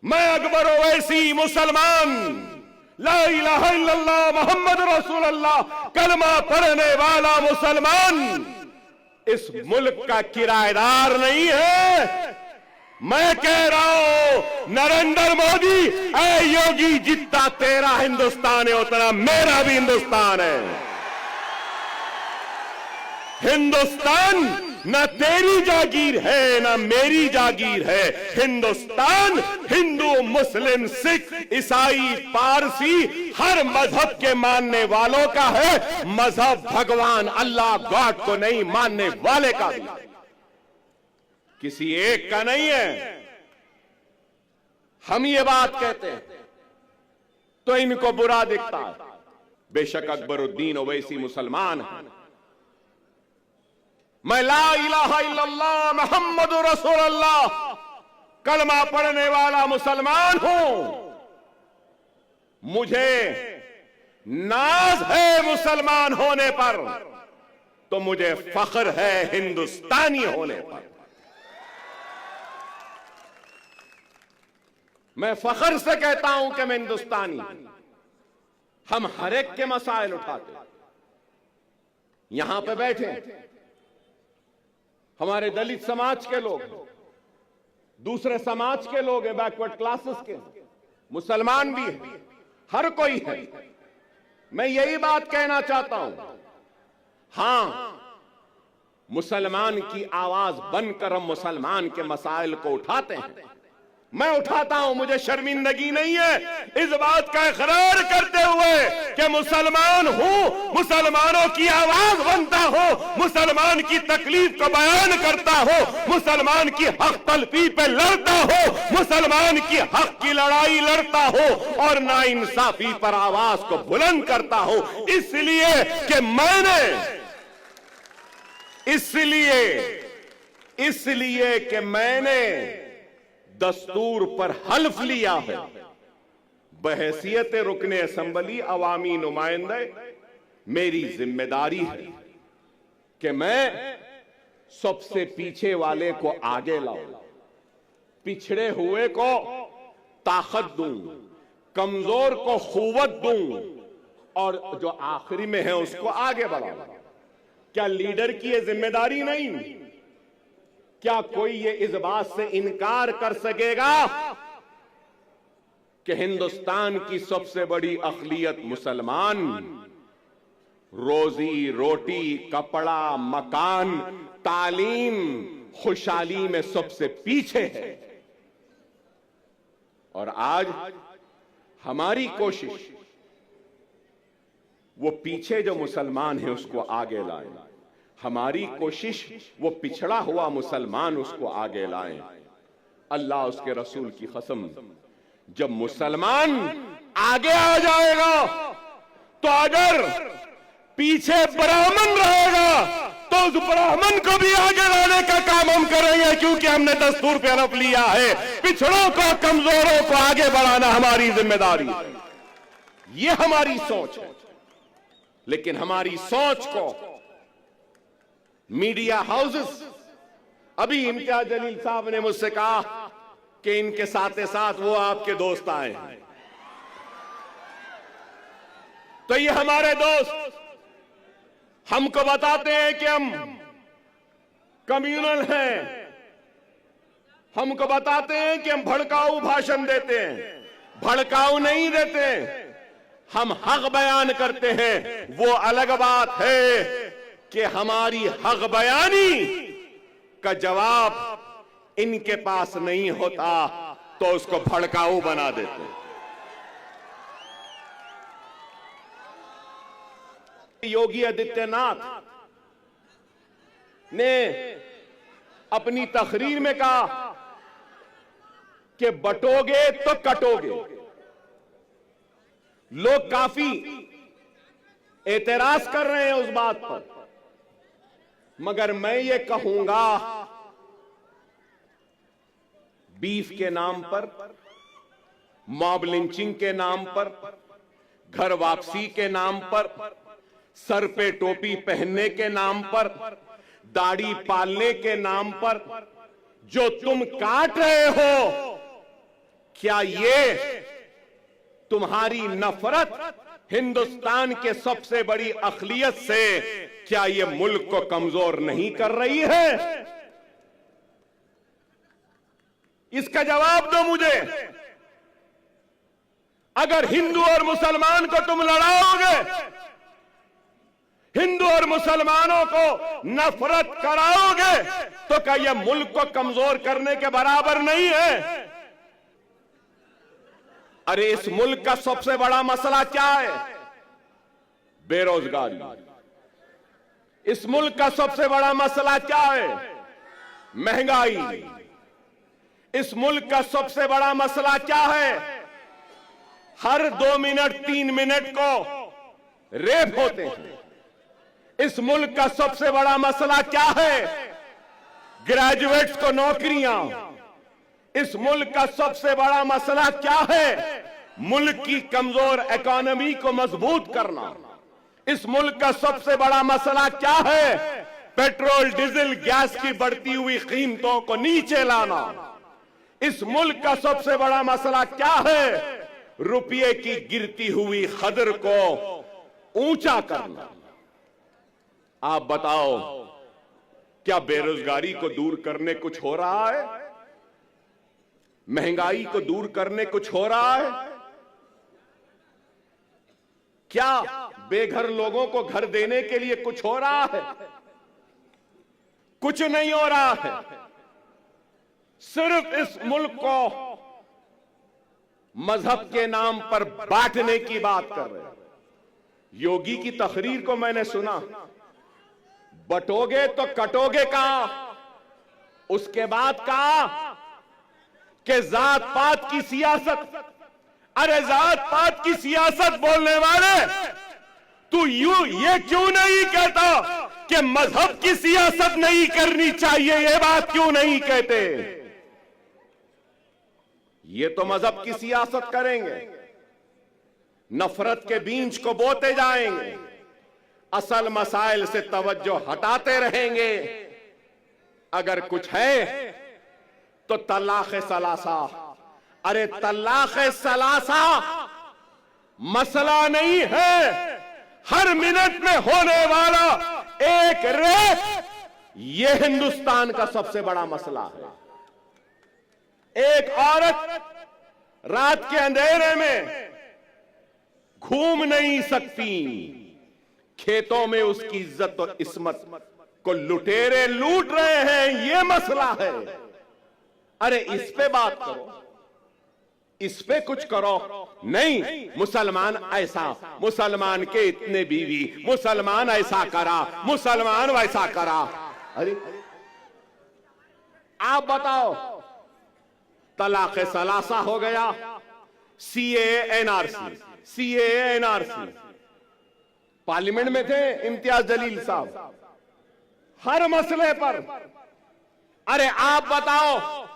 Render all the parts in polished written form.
मैं अकबर ओवैसी मुसलमान, ला इलाहा इल्लल्लाह मोहम्मद रसूलुल्लाह कलमा पढ़ने वाला मुसलमान इस मुल्क का किराएदार नहीं है। मैं कह रहा हूं नरेंद्र मोदी, ऐ योगी, जितना तेरा हिंदुस्तान है उतना मेरा भी हिंदुस्तान है। हिंदुस्तान न तेरी जागीर है न मेरी जागीर है। हिंदुस्तान हिंदू, मुस्लिम, सिख, ईसाई, पारसी हर मजहब के मानने वालों का है। मजहब भगवान अल्लाह गॉड को नहीं मानने वाले का भी, किसी एक का नहीं है। हम ये बात कहते हैं तो इनको बुरा दिखता है। बेशक अकबरुद्दीन ओवैसी मुसलमान है। मैं ला इलाहा इल्लल्लाह मोहम्मद रसूलुल्लाह कलमा पढ़ने वाला मुसलमान हूं। मुझे नाज है मुसलमान होने पर, तो मुझे फख्र है हिंदुस्तानी होने पर। मैं फख्र से कहता हूं कि मैं हिंदुस्तानी। हम हर एक के मसाइल उठाते, यहां पे बैठे हमारे दलित समाज के लोग, दूसरे समाज के लोग हैं, बैकवर्ड क्लासेस के, मुसलमान भी है, हर कोई है। मैं यही बात कहना चाहता हूं, हां, मुसलमान की आवाज बनकर हम मुसलमान के मसाइल को उठाते हैं। मैं उठाता हूं, मुझे शर्मिंदगी नहीं है इस बात का इकरार करते हुए कि मुसलमान हूं, मुसलमानों की आवाज बनता हो, मुसलमान की तकलीफ को बयान करता हो, मुसलमान की हक तलफी पे लड़ता हो, मुसलमान की हक की लड़ाई लड़ता हो और नाइंसाफी पर आवाज को बुलंद करता हो। इसलिए कि मैंने इसलिए कि मैंने दस्तूर पर हल्फ लिया है। बहैसियत रुकने असम्बली अवामी नुमाइंदे मेरी जिम्मेदारी है कि मैं सबसे पीछे वाले को आगे लाऊं, पिछड़े हुए को ताकत दूं, कमजोर को कुव्वत दूं और जो आखिरी में है उसको आगे बढ़ाऊं। क्या लीडर की यह जिम्मेदारी नहीं? क्या कोई ये इस बात से इनकार कर सकेगा कि हिंदुस्तान की सबसे बड़ी अक़लियत मुसलमान रोजी रोटी, कपड़ा, मकान, तालीम, खुशहाली में सबसे पीछे है? और आज हमारी कोशिश वो पीछे जो मुसलमान है उसको आगे लाए। हमारी कोशिश वो पिछड़ा हुआ मुसलमान उसको आगे लाएं। अल्लाह उसके रसूल की कसम, जब मुसलमान आगे आ जाएगा तो अगर पीछे ब्राह्मण रहेगा तो उस ब्राह्मण को भी आगे लाने का काम हम करेंगे, क्योंकि हमने दस्तूर पे हलफ लिया है पिछड़ों को, कमजोरों को आगे बढ़ाना हमारी जिम्मेदारी है। ये हमारी सोच है। लेकिन हमारी सोच को मीडिया हाउसेस, अभी इम्तियाज जलील साहब ने मुझसे कहा कि इनके साथ साथ वो आपके दोस्त आए हैं, तो ये हमारे दोस्त हमको बताते हैं कि हम कम्युनल हैं, हमको बताते हैं कि हम भड़काऊ भाषण देते हैं। भड़काऊ नहीं देते, हम हक बयान करते हैं। वो अलग बात है कि हमारी हक बयानी का जवाब इनके पास नहीं होता तो उसको भड़काऊ बना देते। योगी आदित्यनाथ ने अपनी तकरीर में कहा कि बटोगे तो कटोगे। लोग काफी एतराज कर रहे हैं उस बात पर, मगर मैं ये कहूंगा, बीफ के नाम पर, मॉब लिंचिंग के नाम पर, घर वापसी के नाम पर, सर पे टोपी पहनने के नाम पर, दाढ़ी पालने के नाम पर जो तुम काट रहे हो, क्या ये तुम्हारी नफरत हिंदुस्तान के सबसे बड़ी अखिलियत से क्या ये मुल्क को कमजोर नहीं कर रही है? इसका जवाब दो मुझे। अगर हिंदू और मुसलमान को तुम लड़ाओगे, हिंदू और मुसलमानों को नफरत कराओगे, तो क्या यह मुल्क को कमजोर करने के बराबर नहीं है? अरे इस मुल्क का सबसे बड़ा मसला क्या है? बेरोजगारी। इस मुल्क का सबसे बड़ा मसला क्या है? महंगाई। इस मुल्क का सबसे बड़ा मसला क्या है? हर 2 मिनट 3 मिनट को रेप होते हैं। इस मुल्क का सबसे बड़ा मसला क्या है? ग्रेजुएट्स को नौकरियां। इस मुल्क का सबसे बड़ा मसला क्या है? मुल्क की कमजोर इकोनॉमी को मजबूत करना। इस मुल्क का सबसे बड़ा मसला क्या है? पेट्रोल डीजल गैस की बढ़ती हुई कीमतों को नीचे लाना। इस मुल्क का सबसे बड़ा मसला क्या है? रुपये की गिरती हुई कदर को ऊंचा करना। आप बताओ, क्या बेरोजगारी को दूर करने कुछ हो रहा है? महंगाई को दूर करने कुछ हो रहा है? क्या बेघर लोगों को घर देने के लिए कुछ हो रहा है? कुछ नहीं हो रहा है। सिर्फ इस मुल्क को मजहब के नाम पर बांटने की बात कर रहे हैं। योगी की तकरीर को मैंने सुना, बटोगे तो कटोगे कहां? उसके बाद कहा कि जात पात की सियासत। अरे जात पात की सियासत बोलने वाले, तू ये क्यों नहीं कहता कि मजहब की सियासत नहीं करनी चाहिए? ये बात क्यों नहीं कहते? ये तो मजहब की सियासत करेंगे, नफरत के बीज को बोते जाएंगे, असल मसाइल से तवज्जो हटाते रहेंगे। अगर कुछ है तो तलाक़ सलासा। अरे तलाक़ सलासा मसला नहीं है, हर मिनट में होने वाला एक रेप, ये हिंदुस्तान का सबसे बड़ा मसला है। एक औरत रात के अंधेरे में घूम नहीं सकती, खेतों में उसकी इज्जत और इस्मत को लुटेरे लूट रहे हैं, ये मसला है। अरे इस पे बात करो, इस पे कुछ करो। नहीं, मुसलमान ऐसा, मुसलमान के इतने बीवी, मुसलमान ऐसा करा, मुसलमान वैसा करा। अरे आप बताओ, तलाक़ सलासा हो गया, CAA NRC, CAA NRC. Parliament में थे इम्तियाज जलील साहब, हर मसले पर। अरे आप बताओ,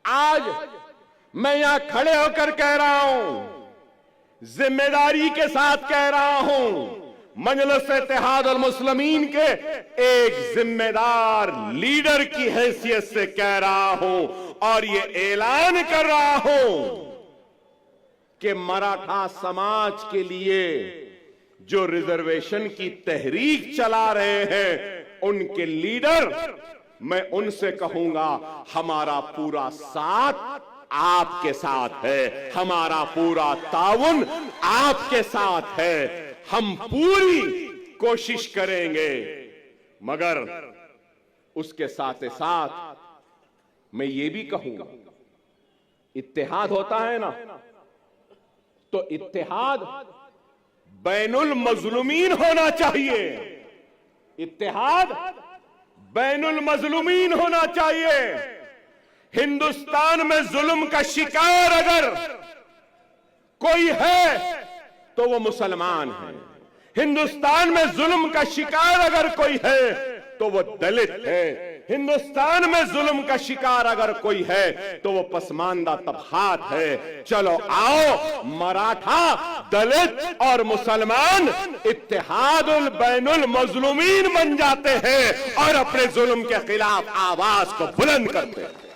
आज मैं यहां खड़े होकर कह रहा हूं, जिम्मेदारी के साथ कह रहा हूं, मजलिस इत्तेहादुल मुस्लिमीन के एक जिम्मेदार लीडर की हैसियत से कह रहा हूं और ये ऐलान कर रहा हूं कि मराठा समाज के लिए जो रिजर्वेशन की तहरीक चला रहे हैं, उनके लीडर, मैं उनसे कहूंगा, हमारा पूरा साथ आपके साथ है, हमारा पूरा ताउन आपके साथ है। हम पूरी कोशिश करेंगे, मगर उसके साथ साथ मैं ये भी कहूंगा, इत्तेहाद होता है ना, तो इत्तेहाद बैनुल मजलूमीन होना चाहिए। इत्तेहाद बैनुल मजलूमीन होना चाहिए। हिंदुस्तान में जुल्म का शिकार अगर कोई है तो वो मुसलमान है। हिंदुस्तान में जुल्म का शिकार अगर कोई है तो वो दलित है। हिंदुस्तान में जुल्म का शिकार अगर कोई है तो वो पसमानदा तबकात है। चलो आओ, मराठा, दलित और मुसलमान इत्तेहादुल बैनुल मजलूमीन बन जाते हैं और अपने जुल्म के खिलाफ आवाज को बुलंद करते हैं।